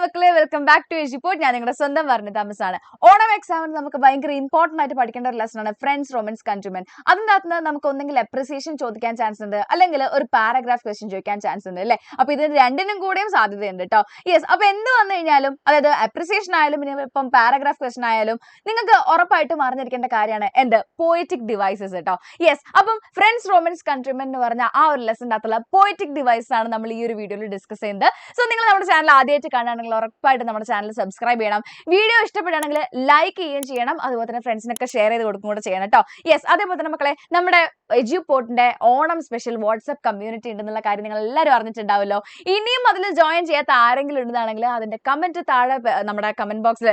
മക്കളെ, welcome back to എജിപ്പോർട്ട്. ഞാൻ നിങ്ങളുടെ സ്വന്തം വർണ്ണ താമസാണ്. ഓണം എക്സാമിന് നമുക്ക് ഭയങ്കര ഇമ്പോർട്ടന്റ് ആയിട്ട് പഠിക്കേണ്ട ഒരു ലെസൺ ആണ് ഫ്രണ്ട്സ് റൊമാൻസ് കൺട്രിമെന്റ്. അതിൻ്റെ അകത്ത് നമുക്ക് ഒന്നെങ്കിൽ അപ്രിസിയേഷൻ ചോദിക്കാൻ ചാൻസ് ഉണ്ട്, അല്ലെങ്കിൽ ഒരു പാരഗ്രാഫ് ക്വസ്റ്റ്യൻ ചോദിക്കാൻ ചാൻസ് ഉണ്ട് അല്ലേ. അപ്പൊ ഇതിന് രണ്ടിനും കൂടെയും സാധ്യതയുണ്ട് കേട്ടോ. യെസ്, അപ്പൊ എന്ത് വന്നു കഴിഞ്ഞാലും, അതായത് അപ്രിസിയേഷൻ ആയാലും ഇനി ഇപ്പം പാരഗ്രാഫ് ക്വസ്റ്റ്യൻ ആയാലും, നിങ്ങൾക്ക് ഉറപ്പായിട്ടും അറിഞ്ഞിരിക്കേണ്ട കാര്യമാണ് എന്ത് പോയറ്റിക് ഡിവൈസസ് കേട്ടോ. യെസ്, അപ്പം ഫ്രണ്ട്സ് റൊമാൻസ് കൺട്രിമെന്റ് എന്ന് പറഞ്ഞ ആ ഒരു ലെസണിന്റെ അകത്തുള്ള പോയറ്റിക് ഡിവൈസ് ആണ് നമ്മൾ ഈ ഒരു വീഡിയോയിൽ ഡിസ്കസ് ചെയ്യുന്നത്. സോ നിങ്ങൾ നമ്മുടെ ചാനൽ ആദ്യമായിട്ട് കാണുകയാണെങ്കിൽ ഉറപ്പായിട്ട് നമ്മുടെ ചാനൽ സബ്സ്ക്രൈബ് ചെയ്യണം. വീഡിയോ ഇഷ്ടപ്പെടുകയാണെങ്കിൽ ലൈക്ക് ചെയ്യുകയും ചെയ്യണം. അതുപോലെ തന്നെ ഫ്രണ്ട്സിനൊക്കെ ഷെയർ ചെയ്ത് കൊടുക്കും കൂടെ ചെയ്യണം കേട്ടോ. യെസ്, അതേപോലെ തന്നെ മക്കളെ, നമ്മുടെ എജ്യൂപോർട്ടിന്റെ ഓണം സ്പെഷ്യൽ വാട്സ്ആപ്പ് കമ്മ്യൂണിറ്റി ഉണ്ടെന്നുള്ള കാര്യം നിങ്ങൾ എല്ലാവരും അറിഞ്ഞിട്ടുണ്ടാവല്ലോ. ഇനിയും അതിൽ ജോയിൻ ചെയ്യാത്ത ആരെങ്കിലും ഉണ്ടെന്നാണെങ്കിൽ അതിന്റെ കമന്റ് താഴെ നമ്മുടെ കമന്റ് ബോക്സിൽ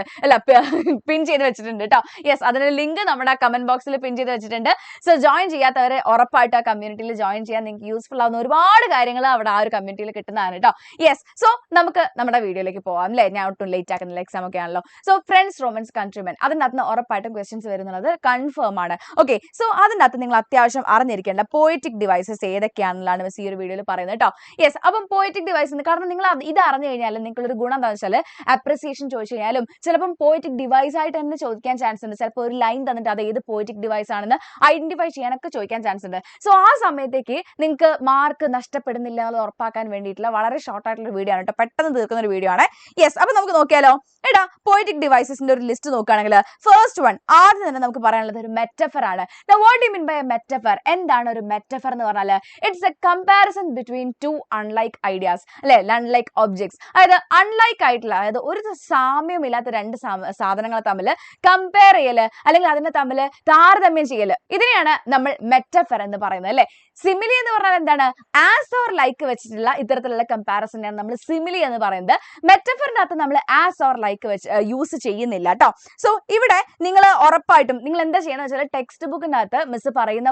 പിൻ ചെയ്ത് വെച്ചിട്ടുണ്ട് കേട്ടോ. യെസ്, അതിന്റെ ലിങ്ക് നമ്മുടെ കമന്റ് ബോക്സിൽ പിൻ ചെയ്ത് വെച്ചിട്ടുണ്ട്. സോ ജോയിൻ ചെയ്യാത്തവരെ ഉറപ്പായിട്ട് ആ കമ്മ്യൂണിറ്റിയിൽ ജോയിൻ ചെയ്യാൻ നിങ്ങൾക്ക് യൂസ്ഫുൾ ആവുന്ന ഒരുപാട് കാര്യങ്ങൾ അവിടെ ആ ഒരു കമ്മ്യൂണിറ്റിയിൽ കിട്ടുന്നതാണ് കേട്ടോ. യെസ്, സോ നമുക്ക് നമ്മുടെ വീഡിയോയിലേക്ക് പോവാം അല്ലേ. ഞാൻ ഒട്ടും ലേറ്റ് ആക്കുന്നില്ല, എക്സാം ഒക്കെ ആണല്ലോ. സോ ഫ്രണ്ട്സ് റൊമാൻസ് കൺട്രിമെന്റ്, അതിൻ്റെ അകത്ത് ഉറപ്പായിട്ടും ക്വസ്റ്റ്യൻസ് വരുന്നുള്ളത് കൺഫേം ആണ്. ഓക്കെ, സോ അതിൻ്റെ അകത്ത് നിങ്ങൾ അത്യാവശ്യം അറിഞ്ഞിരിക്കേണ്ട പോയറ്റിക് ഡിവൈസസ് ഏതൊക്കെയാണെന്നുള്ളതാണ് മിസ് ഈ ഒരു വീഡിയോയിൽ പറയുന്നത് കേട്ടോ. യെസ്, അപ്പം പോയറ്റിക് ഡിവൈസ്, കാരണം നിങ്ങൾ ഇത് അറിഞ്ഞു കഴിഞ്ഞാലും നിങ്ങളൊരു ഗുണം എന്താണെന്ന് വെച്ചാൽ അപ്രിസിയേഷൻ ചോദിച്ചു കഴിഞ്ഞാലും ചിലപ്പം പോയറ്റിക് ഡിവൈസ് ആയിട്ട് തന്നെ ചോദിക്കാൻ ചാൻസ് ഉണ്ട്. ചിലപ്പോൾ ഒരു ലൈൻ തന്നിട്ട് അത് ഏത് പോയറ്റിക് ഡിവൈസ് ആണെന്ന് ഐഡന്റിഫൈ ചെയ്യാനൊക്കെ ചോദിക്കാൻ ചാൻസ് ഉണ്ട്. സോ ആ സമയത്തേക്ക് നിങ്ങൾക്ക് മാർക്ക് നഷ്ടപ്പെടുന്നില്ല എന്ന് ഉറപ്പാക്കാൻ വേണ്ടിയിട്ടുള്ള വളരെ ഷോർട്ട് ആയിട്ടുള്ള വീഡിയോ ആണ് കേട്ടോ. പെട്ടെന്ന് തീർക്കുന്ന ഒരു വീഡിയോ ആണ്. യെസ്, അപ്പൊ നമുക്ക് നോക്കിയാലോ. എടാ, പോയറ്റിക് ഡിവൈസസിന്റെ ഒരു ലിസ്റ്റ് നോക്കുകയാണെങ്കിൽ ഫസ്റ്റ് വൺ ആദ്യം തന്നെ നമുക്ക് പറയാനുള്ളത് ഒരു മെറ്റഫർ ആണ്. What you mean by a metaphor? എന്താണ് ഒരു മെറ്റഫർ എന്ന് പറഞ്ഞാൽ? It's a comparison between two unlike ideas അല്ലെ, അൺലൈക്ക് ഒബ്ജെക്ട്സ്. അതായത് അൺലൈക്ക് ആയിട്ടുള്ള, അതായത് ഒരു സാമ്യമില്ലാത്ത രണ്ട് സാധനങ്ങൾ തമ്മിൽ കമ്പയർ ചെയ്യല് അല്ലെങ്കിൽ അതിനെ തമ്മിൽ താരതമ്യം ചെയ്യല്, ഇതിനെയാണ് നമ്മൾ മെറ്റഫർ എന്ന് പറയുന്നത് അല്ലെ. സിമിലി എന്ന് പറഞ്ഞാൽ എന്താണ്? ആസ് ഓർ ലൈക്ക് വെച്ചിട്ടുള്ള ഇത്തരത്തിലുള്ള കമ്പാരിസൺ നമ്മൾ സിമിലി എന്ന് പറയുന്നത്. മെറ്റഫറിന്റെ അകത്ത് നമ്മൾ ആസ് ഓർ ലൈക്ക് വെച്ച് യൂസ് ചെയ്യുന്നില്ല കേട്ടോ. സോ ഇവിടെ നിങ്ങൾ ഉറപ്പായിട്ടും നിങ്ങൾ എന്താ ചെയ്യണമെന്ന് വെച്ചാൽ ടെക്സ്റ്റ് ബുക്കിന്റെ അകത്ത് മിസ് പറയുന്ന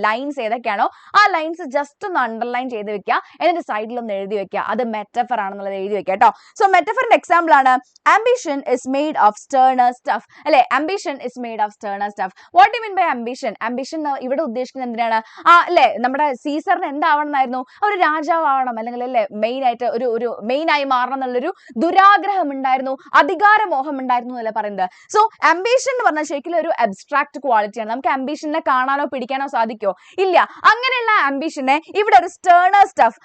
ലൈൻസ് ഏതൊക്കെയാണോ ആ ലൈൻസ് ജസ്റ്റ് ഒന്ന് അണ്ടർലൈൻ ചെയ്ത് വെക്കുക, എന്നിട്ട് സൈഡിലൊന്ന് എഴുതി വെക്കുക. അത് മെറ്റഫർ ആണെന്നുള്ളത് എഴുതി വെക്കുക കേട്ടോ. സോ മെറ്റഫറിന്റെ എക്സാമ്പിൾ ആണ് ambition is made of sterner stuff അല്ലെ. Ambition is made of sterner stuff. What you mean by ambition? Ambition ഇവിടെ ഉദ്ദേശിക്കുന്നത് എന്തിനാണ്? അല്ലെ, നമ്മുടെ സീസറിന് എന്താവണം എന്നായിരുന്നു? ഒരു രാജാവണം, അല്ലെങ്കിൽ അല്ലെ മെയിൻ ആയിട്ട് ഒരു മെയിൻ ആയി മാറണം എന്നുള്ളൊരു ദുരാഗ്രഹം ഉണ്ടായിരുന്നു, അധികാരമോഹം ഉണ്ടായിരുന്നു എന്നല്ലേ പറയുന്നത്. സോ ആംബിഷൻ എന്ന് പറഞ്ഞാൽ ശരിക്കും ഒരു അബ്സ്ട്രാക്ട് ക്വാളിറ്റിയാണ്. നമുക്ക് ആംബിഷനെ കാണാനോ പിടിക്കാനോ സാധിക്കോ? ഇല്ല. അങ്ങനെയുള്ള ആംബിഷനെ ഇവിടെ ഒരു സ്റ്റേർണർ സ്റ്റഫ്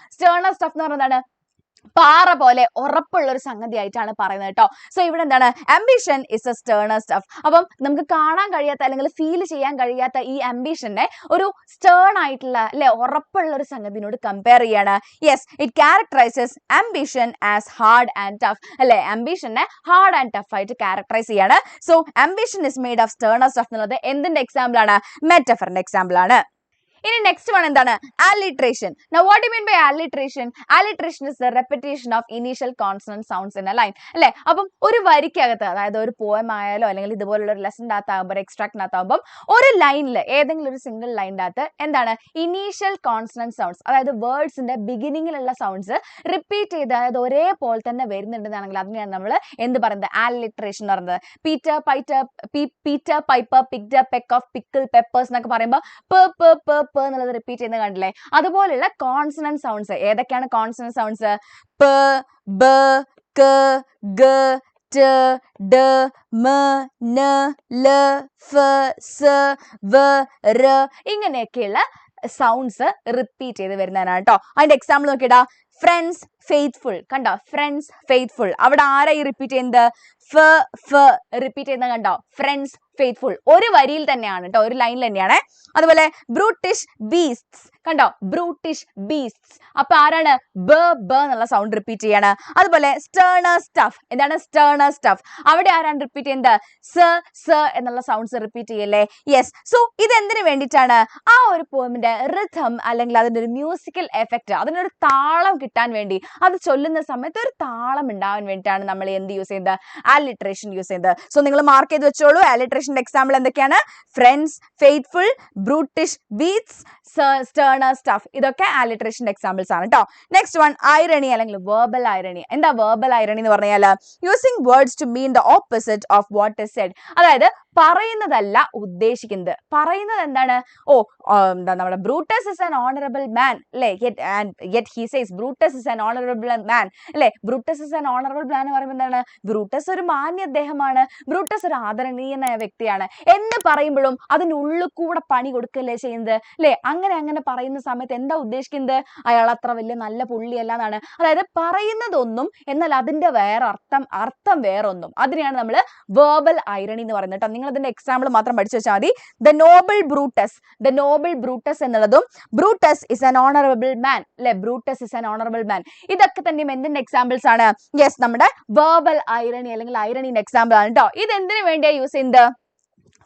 എന്ന് പറഞ്ഞതാണ് പാറ പോലെ ഉറപ്പുള്ള ഒരു സംഗതി ആയിട്ടാണ് പറയുന്നത് കേട്ടോ. സോ ഇവിടെ എന്താണ്? Ambition is a sterner stuff. അപ്പം നമുക്ക് കാണാൻ കഴിയാത്ത അല്ലെങ്കിൽ ഫീൽ ചെയ്യാൻ കഴിയാത്ത ഈ ആംബിഷനെ ഒരു സ്റ്റേൺ ആയിട്ടുള്ള അല്ലെ ഉറപ്പുള്ള ഒരു സംഗതിനോട് കമ്പയർ ചെയ്യാണ്. Yes, it characterises ambition as hard and tough അല്ലെ. ആംബിഷനെ ഹാർഡ് ആൻഡ് ടഫ് ആയിട്ട് ക്യാരക്ടറൈസ് ചെയ്യാണ്. So ambition is made of sterner stuff എന്നുള്ളത് എന്തിന്റെ എക്സാമ്പിൾ ആണ്? മെറ്റഫറിന്റെ എക്സാമ്പിൾ ആണ്. ഇനി നെക്സ്റ്റ് വൺ എന്താണ്? alliteration. Now what do you mean by alliteration? Alliteration is the repetition of initial consonant sounds in a line അല്ലെ. അപ്പം ഒരു വരിക്കകത്ത്, അതായത് ഒരു പോയം ആയാലോ അല്ലെങ്കിൽ ഇതുപോലുള്ള ഒരു ലെസണിന്റെ അകത്താകുമ്പോൾ എക്സ്ട്രാക്റ്റിനകത്താകുമ്പോൾ ഒരു ലൈനിൽ ഏതെങ്കിലും ഒരു സിംഗിൾ ലൈനിന്റെ അകത്ത് എന്താണ് ഇനീഷ്യൽ കോൺസണന്റ് സൗണ്ട്സ്, അതായത് വേർഡ്സിന്റെ ബിഗിനിങ്ങിലുള്ള സൗണ്ട്സ് റിപ്പീറ്റ് ചെയ്ത് അതായത് ഒരേപോലെ തന്നെ വരുന്നുണ്ടെന്നാണെങ്കിൽ അതിനെയാണ് നമ്മൾ എന്ത് പറയുന്നത്? alliteration എന്ന് പറയുന്നത്. Peter Piper picked peck of pickle peppers എന്നൊക്കെ പറയുമ്പോൾ എന്നുള്ളത് റിപ്പീറ്റ് ചെയ്യുന്നത് കണ്ടില്ലേ? അതുപോലെയുള്ള കോൺസണന്റ് സൗണ്ട്സ് ഏതൊക്കെയാണ്? കോൺസണന്റ് സൗണ്ട്സ് പ, ബ, ക, ഗ, ട, ഡ, മ, ന, ല, ഫ, സ, വ, ര ഇങ്ങനെയൊക്കെയുള്ള സൗണ്ട്സ് റിപ്പീറ്റ് ചെയ്ത് വരുന്നതാണ് കേട്ടോ. അതിന്റെ എക്സാമ്പിൾ നോക്കിയിടാ. ഫ്രണ്ട്സ് ഫെയ്ത്ത്ഫുൾ കണ്ടോ? Friends faithful. അവിടെ ആരായി റിപ്പീറ്റ് ചെയ്യുന്നത്? റിപ്പീറ്റ് ചെയ്യുന്നത് കണ്ടോ? Friends faithful. ഒരു വരിയിൽ തന്നെയാണ് കേട്ടോ, ഒരു ലൈനിൽ തന്നെയാണ്. അതുപോലെ ബ്രൂട്ടിഷ് ബീസ്റ്റ്സ് കണ്ടോ? ബ്രൂട്ടിഷ് ബീസ്റ്റ്സ്. അപ്പൊ ആരാണ്? ബ എന്നുള്ള സൗണ്ട് റിപ്പീറ്റ് ചെയ്യാണ്. അതുപോലെ സ്റ്റേർണർ സ്റ്റഫ്. എന്താണ് സ്റ്റേർണർ സ്റ്റഫ്? അവിടെ ആരാണ് റിപ്പീറ്റ് ചെയ്യുന്നത്? സ എന്നുള്ള സൗണ്ട്സ് റിപ്പീറ്റ് ചെയ്യല്ലേ? യെസ്. സോ ഇത് എന്തിനു വേണ്ടിയിട്ടാണ്? ആ ഒരു പോയമിന്റെ റിഥം അല്ലെങ്കിൽ അതിന്റെ ഒരു മ്യൂസിക്കൽ എഫക്റ്റ്, അതിനൊരു താളം കിട്ടാൻ വേണ്ടി, അത് ചൊല്ലുന്ന സമയത്ത് ഒരു താളം ഉണ്ടാവാൻ വേണ്ടിയിട്ടാണ് നമ്മൾ എന്ത് യൂസ് ചെയ്യുന്നത്? alliteration യൂസ് ചെയ്യുന്നത്. സോ നിങ്ങൾ മാർക്ക് ചെയ്ത് വെച്ചോളൂ. alliteration എക്സാമ്പിൾ എന്തൊക്കെയാണ്? Friends faithful, brutish beats, sterner stuff. ഇതൊക്കെ alliteration എക്സാമ്പിൾസ് ആണ് കേട്ടോ. നെക്സ്റ്റ് വൺ ഐറണി അല്ലെങ്കിൽ വെർബൽ ഐറണി. എന്താ വെർബൽ ഐറണി എന്ന് പറഞ്ഞാൽ? Using words to mean the opposite of what is said. അതായത് പറയുന്നതല്ല ഉദ്ദേശിക്കുന്നത്. പറയുന്നത് എന്താണ്? എന്താ നമ്മുടെ Brutus is an honourable man അല്ലേ, yet he says Brutus is an honourable man അല്ലെ. ബ്രൂട്ടസ് ഇസ് ആൻ ഓണറബിൾ മാൻ എന്ന് പറയുമ്പോൾ എന്താണ്, ബ്രൂട്ടസ് ഒരു മാന്യ അദ്ദേഹമാണ്, ബ്രൂട്ടസ് ഒരു ആദരണീയനായ വ്യക്തിയാണ് എന്ന് പറയുമ്പോഴും അതിൻ്റെ ഉള്ളിൽ കൂടെ പണി കൊടുക്കല്ലേ ചെയ്യുന്നത് അല്ലെ. അങ്ങനെ പറയുന്ന സമയത്ത് എന്താ ഉദ്ദേശിക്കുന്നത്, അയാൾ അത്ര വലിയ നല്ല പുള്ളിയല്ല എന്നാണ്. അതായത് പറയുന്നതൊന്നും എന്നാൽ അതിന്റെ വേറെ അർത്ഥം വേറൊന്നും. അതിനെയാണ് നമ്മൾ വേർബൽ ഐറണി എന്ന് പറയുന്നത് കേട്ടോ. നിങ്ങൾ അതിന്റെ എക്സാമ്പിൾ മാത്രം പഠിച്ചു വെച്ചാൽ മതി. ദ നോബിൾ ബ്രൂട്ടസ് എന്നുള്ളതും Brutus is an honourable man അല്ലെ, Brutus is an honourable man, ഇതൊക്കെ തന്നെ എന്തിന്റെ എക്സാമ്പിൾസ് ആണ്, യെസ് നമ്മുടെ വേർബൽ ഐറണി അല്ലെങ്കിൽ ഐറണിന്റെ എക്സാമ്പിൾ ആണ് കേട്ടോ. ഇത് എന്തിനു വേണ്ടിയാണ് യൂസ് ചെയ്യുന്നത്,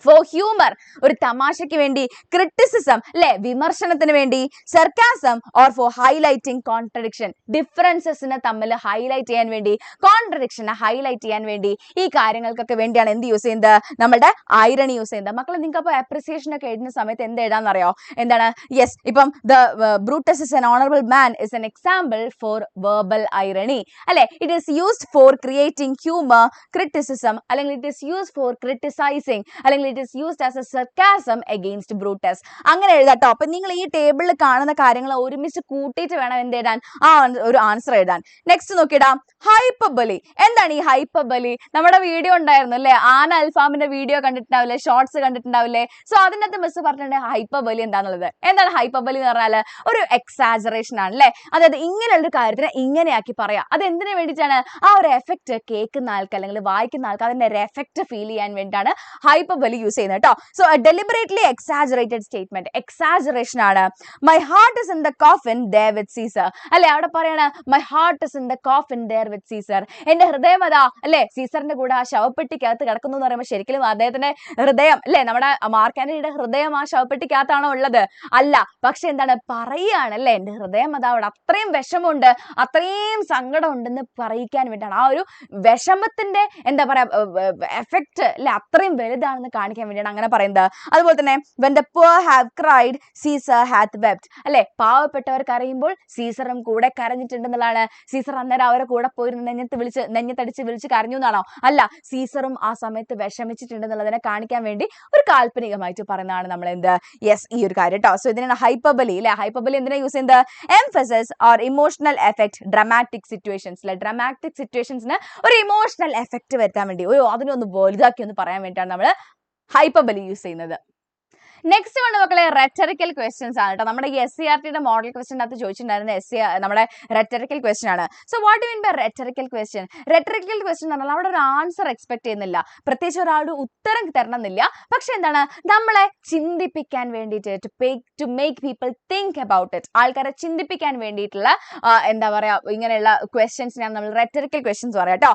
ഫോർ ഹ്യൂമർ ഒരു തമാശയ്ക്ക് വേണ്ടി, ക്രിറ്റിസിസം അല്ലെ വിമർശനത്തിന് വേണ്ടി, sarcasm or for highlighting contradiction ഡിഫറൻസസിനെ തമ്മിൽ ഹൈലൈറ്റ് ചെയ്യാൻ വേണ്ടി, കോൺട്രഡിക്ഷനെ ഹൈലൈറ്റ് ചെയ്യാൻ വേണ്ടി, ഈ കാര്യങ്ങൾക്കൊക്കെ വേണ്ടിയാണ് എന്ത് യൂസ് ചെയ്യുന്നത്, നമ്മുടെ ഐറണി യൂസ് ചെയ്യുന്നത്. മക്കളെ നിങ്ങൾക്ക് അപ്പോൾ അപ്രിസിയേഷൻ ഒക്കെ എഴുതുന്ന സമയത്ത് എന്ത് എഴുതാന്നറിയോ, എന്താണ്, യെസ് ഇപ്പം the Brutus is an honourable man is an example for verbal irony അല്ലെ. It is used for creating humour, criticism അല്ലെങ്കിൽ it is used for criticising അല്ലെങ്കിൽ it is used as a sarcasm against Brutus. അങ്ങനെ എഴുതാട്ടോ. അപ്പൊ നിങ്ങൾ ഈ ടേബിളിൽ കാണുന്ന കാര്യങ്ങൾ ഒരുമിച്ച് കൂട്ടിയിട്ട് വേണം എന്ത് എഴുതാൻ, ആ ഒരു ആൻസർ എഴുതാൻ. Next നോക്കിയിടാം, hyperbole. എന്താണ് ഈ ഹൈപ്പർബലി? നമ്മുടെ വീഡിയോ ഉണ്ടായിരുന്നു അല്ലെ, ആന അൽഫാമിന്റെ വീഡിയോ കണ്ടിട്ടുണ്ടാവില്ലേ, ഷോർട്സ് കണ്ടിട്ടുണ്ടാവില്ലേ. സോ അതിനകത്ത് മിസ് പറഞ്ഞിട്ടുണ്ട് ഹൈപ്പർബലി എന്താണെന്നുള്ളത്. എന്താണ് ഹൈപ്പർബലി എന്ന് പറഞ്ഞാൽ ഒരു എക്സാജറേഷൻ ആണ് അല്ലെ. അതായത് ഇങ്ങനെയുള്ളൊരു കാര്യത്തിനെ ഇങ്ങനെയാക്കി പറയാം. അത് എന്തിനു വേണ്ടിയിട്ടാണ്, ആ ഒരു എഫക്റ്റ് കേൾക്കുന്ന ആൾക്ക് അല്ലെങ്കിൽ വായിക്കുന്ന ആൾക്ക് അതിന്റെ ഒരു എഫക്റ്റ് ഫീൽ ചെയ്യാൻ വേണ്ടിയിട്ടാണ് ഹൈപ്പർബലി യൂസ് ചെയ്യുന്നത് കേട്ടോ. So deliberately exaggerated statement, exaggeration ആണ്. My heart is in the coffin there with Caesar അല്ലെ. അവിടെ പറയാണ് my heart is in the coffin there with Caesar, എന്റെ ഹൃദയം അതാ അല്ലെ സീസറിന്റെ കൂടെ ആ ശവപ്പെട്ടിക്കകത്ത് കിടക്കുന്നു എന്ന് പറയുമ്പോൾ ശരിക്കും അദ്ദേഹത്തിന്റെ ഹൃദയം അല്ലെ, നമ്മുടെ മാർക്ക് ആന്റണിയുടെ ഹൃദയം ആ ശവപ്പെട്ടിക്കകത്താണോ ഉള്ളത്? അല്ല. പക്ഷെ എന്താണ് പറയുകയാണ് അല്ലെ, എന്റെ ഹൃദയം അതാ അവിടെ അത്രയും വിഷമമുണ്ട്, അത്രയും സങ്കടം ഉണ്ടെന്ന് പറയിക്കാൻ വേണ്ടിയാണ്. ആ ഒരു വിഷമത്തിന്റെ എന്താ പറയാ എഫക്റ്റ് അല്ലെ അത്രയും വലുതാണെന്ന് കാണിക്കാൻ വേണ്ടിയാണ് അങ്ങനെ പറയുന്നത്. അതുപോലെ തന്നെ when the poor have cried Caesar hath wept അല്ലെ, പാവപ്പെട്ടവർ കരയുമ്പോൾ സീസറും കൂടെ കരഞ്ഞിട്ടുണ്ടെന്നുള്ളതാണ്. സീസർ അന്നേരം അവരെ കൂടെ പോയിരുന്ന് നെഞ്ഞത്തടിച്ച് വിളിച്ച് കരഞ്ഞു എന്നാണോ? അല്ല, സീസറും ആ സമയത്ത് വിഷമിച്ചിട്ടുണ്ടെന്നുള്ളതിനെ കാണിക്കാൻ വേണ്ടി ഒരു കാൽപ്പനികമായിട്ട് പറയുന്നതാണ് നമ്മൾ എന്ത്, യെസ് ഈ ഒരു കാര്യം കേട്ടോ. സോ ഇതിനാണ് ഹൈപ്പർബലി അല്ലെ. ഹൈപ്പർബലി എന്തിനാ യൂസ് ചെയ്യുന്നത്, emphasis or emotional effect dramatic situations അല്ലെ. ഡ്രാമാറ്റിക് സിറ്റുവേഷൻസിന് ഒരു ഇമോഷണൽ എഫക്ട് വരുത്താൻ വേണ്ടി, അതിനൊന്ന് വലുതാക്കി ഒന്ന് പറയാൻ വേണ്ടിയിട്ടാണ് നമ്മൾ ഹൈപ്പർബലി യൂസ് ചെയ്യുന്നത്. നെക്സ്റ്റ് വണ് മക്കളെ റെറ്ററിക്കൽ ക്വസ്റ്റ്യൻസ് ആണ് കേട്ടോ. നമ്മുടെ SCRTയുടെ മോഡൽ ക്വസ്റ്റ്യൻ അകത്ത് ചോദിച്ചിട്ടുണ്ടായിരുന്ന നമ്മുടെ റെറ്ററിക്കൽ ക്വസ്റ്റ്യൻ ആണ്. So what you mean by rhetorical question? Rhetorical question എന്ന് പറഞ്ഞാൽ അവിടെ ഒരു ആൻസർ എക്സ്പെക്ട് ചെയ്യുന്നില്ല, പ്രത്യേകിച്ച് ഒരാളുടെ ഉത്തരം തരണമെന്നില്ല. പക്ഷെ എന്താണ്, നമ്മളെ ചിന്തിപ്പിക്കാൻ വേണ്ടിയിട്ട് to make people think about it, ആൾക്കാരെ ചിന്തിപ്പിക്കാൻ വേണ്ടിയിട്ടുള്ള എന്താ പറയാ ഇങ്ങനെയുള്ള ക്വസ്റ്റ്യൻസിനാണ് നമ്മൾ റെറ്ററിക്കൽ ക്വസ്റ്റ്യൻസ് പറയാം കേട്ടോ.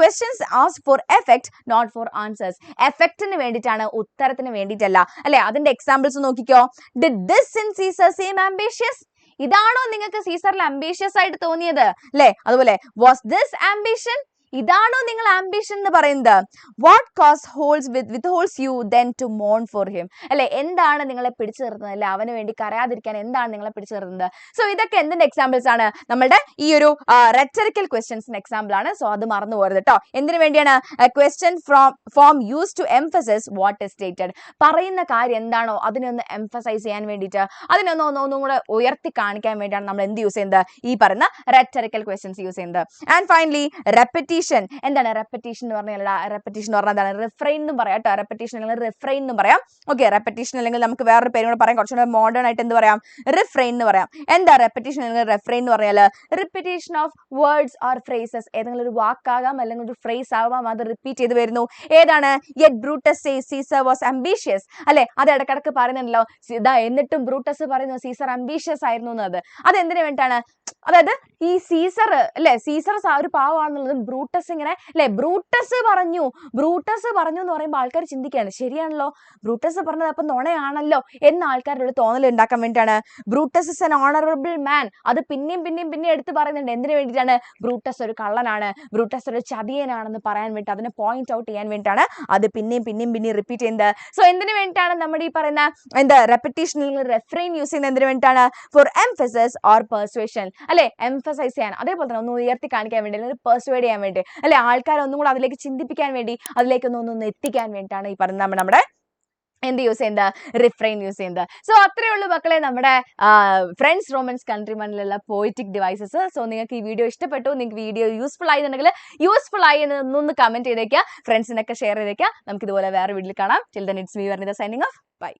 Questions ask for effect not for answers. എഫക്റ്റിന് വേണ്ടിയിട്ടാണ്, ഉത്തരത്തിന് വേണ്ടിയിട്ടല്ല അല്ലെ. അതിന്റെ എക്സാമ്പിൾസ് നോക്കിക്കോ. Did this in Caesar seem ambitious? ഇതാണോ നിങ്ങൾക്ക് സീസറിൽ ആംബിഷ്യസ് ആയിട്ട് തോന്നിയത് അല്ലെ? അതുപോലെ വാസ് ദിസ് ആംബിഷൻ? ഇതാണോ നിങ്ങൾ ആംബിഷൻ എന്ന് പറയുന്നത്? What cause withholds you then to mourn for him അല്ലെ. എന്താണ് നിങ്ങളെ പിടിച്ചു നിർത്തുന്നത് അല്ലെ, അവന് വേണ്ടി കരയാതിരിക്കാൻ എന്താണ് നിങ്ങളെ പിടിച്ചു നിർത്തുന്നത്? സോ ഇതൊക്കെ എന്തിന്റെ എക്സാമ്പിൾസ് ആണ്, നമ്മുടെ ഈ ഒരു റെറ്ററിക്കൽ ക്വസ്റ്റ്യൻസിന്റെ എക്സാമ്പിൾ ആണ്. സോ അത് മറന്നു പോകരുത് കേട്ടോ. എന്തിനു വേണ്ടിയാണ്, question form use to emphasize what is stated, പറയുന്ന കാര്യം എന്താണോ അതിനെ ഒന്ന് എംഫസൈസ് ചെയ്യാൻ വേണ്ടിയിട്ട്, അതിനൊന്നും കൂടെ ഉയർത്തി കാണിക്കാൻ വേണ്ടിയാണ് നമ്മൾ എന്ത് യൂസ് ചെയ്യുന്നത്, ഈ പറയുന്ന റെറ്ററിക്കൽ ക്വസ്റ്റ്യൻസ് യൂസ് ചെയ്യുന്നത്. And finally repetition. എന്താണ് റെപ്പറ്റീഷൻ എന്ന് പറഞ്ഞാൽ? റെപ്പറ്റീഷൻ എന്ന് പറഞ്ഞാൽ എന്താണ്, റിഫ്രെയിൻ എന്നും പറയാം കേട്ടോ. റെപ്പറ്റീഷൻ അല്ലെങ്കിൽ റിഫ്രെയിൻ എന്നും പറയാം. ഓക്കെ, റെപ്പറ്റീഷൻ അല്ലെങ്കിൽ നമുക്ക് വേറൊരു പേരും കൂടെ പറയാം, കുറച്ചുകൂടെ മോഡേൺ ആയിട്ട് എന്ത് പറയാം, റിഫ്രെയിൻ എന്ന് പറയാം. എന്താ റെപ്പറ്റീഷൻ അല്ലെങ്കിൽ റിഫ്രെയിൻ എന്ന് പറഞ്ഞാൽ? Repetition of words or phrases. ഏതെങ്കിലും ഒരു വാക്കാകാം അല്ലെങ്കിൽ ഒരു ഫ്രേസ് ആവാം, അത് റിപ്പീറ്റ് ചെയ്ത് വരുന്നു. ഏതാണ്, yet Brutus says Caesar was ambitious അല്ലെ, അത് ഇടക്കിടക്ക് പറയുന്നുണ്ടല്ലോ. എന്നിട്ടും ബ്രൂട്ടസ് പറയുന്നു സീസർ ആംബിഷ്യസ് ആയിരുന്നു എന്നത്. അത് എന്തിനു വേണ്ടിയിട്ടാണ്, അതായത് ഈ സീസർ അല്ലെ, സീസർ ഒരു പാവമാണെന്നുള്ളത് ബ്രൂട്ടസ് ഇങ്ങനെ അല്ലെ, ബ്രൂട്ടസ് പറഞ്ഞു എന്ന് പറയുമ്പോൾ ആൾക്കാർ ചിന്തിക്കുകയാണ്, ശരിയാണല്ലോ ബ്രൂട്ടസ് പറഞ്ഞത് അപ്പൊ നുണയാണല്ലോ എന്ന് ആൾക്കാരുടെ തോന്നൽ ഉണ്ടാക്കാൻ വേണ്ടിയിട്ടാണ്. ബ്രൂട്ടസ് ഇസ് എൻ ഓണറബിൾ മാൻ, അത് പിന്നെയും എടുത്ത് പറയുന്നുണ്ട്. എന്തിനു വേണ്ടിയിട്ടാണ്, ബ്രൂട്ടസ് ഒരു കള്ളനാണ്, ബ്രൂട്ടസ് ഒരു ചതിയനാണെന്ന് പറയാൻ വേണ്ടി, അതിനെ പോയിന്റ് ഔട്ട് ചെയ്യാൻ വേണ്ടിയിട്ടാണ് അത് പിന്നെയും റിപ്പീറ്റ് ചെയ്യുന്നത്. സോ എന്തിനു വേണ്ടിയിട്ടാണ് നമ്മുടെ ഈ പറയുന്ന എന്താ റെപ്പറ്റീഷൻ അല്ലെങ്കിൽ റെഫ്രെയിൻ യൂസ് ചെയ്യുന്നത്? എന്തിനു വേണ്ടിയിട്ടാണ്, ഫോർ എംഫസിസ് ഓർ പെർsuasion അല്ലെ, എംഫസൈസ് ചെയ്യാൻ, അതേപോലെ തന്നെ ഒന്ന് ഉയർത്തി കാണിക്കാൻ വേണ്ടി അല്ലെങ്കിൽ പെർsuade ചെയ്യാൻ വേണ്ടി അല്ലെ, ആൾക്കാരെ ഒന്നും കൂടെ അതിലേക്ക് ചിന്തിപ്പിക്കാൻ വേണ്ടി, അതിലേക്ക് ഒന്ന് എത്തിക്കാൻ വേണ്ടിയിട്ടാണ് ഈ പറയുന്നത് നമ്മുടെ എന്ത് യൂസ് ചെയ്യുന്നത്, റിഫ്രെയിൻ യൂസ് ചെയ്യുന്നത്. സോ അത്രയേ ഉള്ളൂ മക്കളെ നമ്മുടെ ഫ്രണ്ട്സ് റോമൻസ് കൺട്രിമനിലുള്ള പോയിറ്റിക് ഡിവൈസസ്. സോ നിങ്ങൾക്ക് ഈ വീഡിയോ ഇഷ്ടപ്പെട്ടു, നിങ്ങൾക്ക് വീഡിയോ യൂസ്ഫുൾ ആയി എന്നുണ്ടെങ്കിൽ യൂസ്ഫുൾ ആയി എന്നൊന്ന് കമന്റ് ചെയ്തേക്കുക, ഫ്രണ്ട്സിനൊക്കെ ഷെയർ ചെയ്തേക്കുക. നമുക്ക് ഇതുപോലെ വേറെ വീഡിയോയിൽ കാണാം. Till then it's me Varnitha signing off. By.